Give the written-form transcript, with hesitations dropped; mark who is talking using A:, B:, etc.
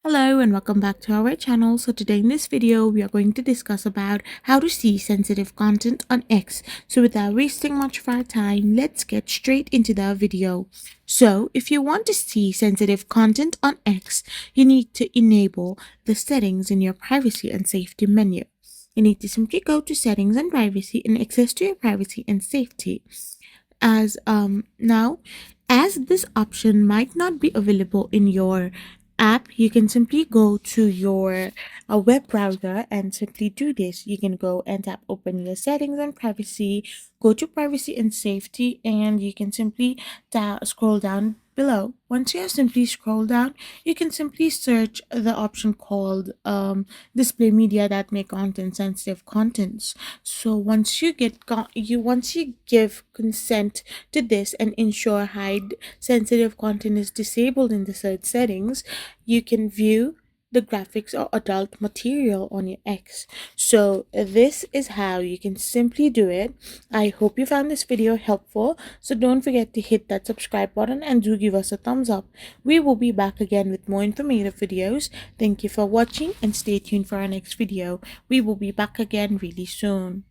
A: Hello and welcome back to our channel. So today in this video we are going to discuss about how to see sensitive content on X. So without wasting much of our time, let's get straight into the video. So if you want to see sensitive content on X, you need to enable the settings in your privacy and safety menu. You need to simply go to settings and privacy and access to your privacy and safety. As this option might not be available in your app, you can simply go to your web browser and simply do this. You can go and tap open your settings and privacy, go to privacy and safety, and you can simply scroll down below. Once you have simply scroll down, you can simply search the option called display media that may contain sensitive contents. So once you give consent to this and ensure hide sensitive content is disabled in the search settings, you can view the graphics or adult material on your X. So this is how you can simply do it. I hope you found this video helpful. So don't forget to hit that subscribe button and do give us a thumbs up. We will be back again with more informative videos. Thank you for watching and stay tuned for our next video. We will be back again really soon.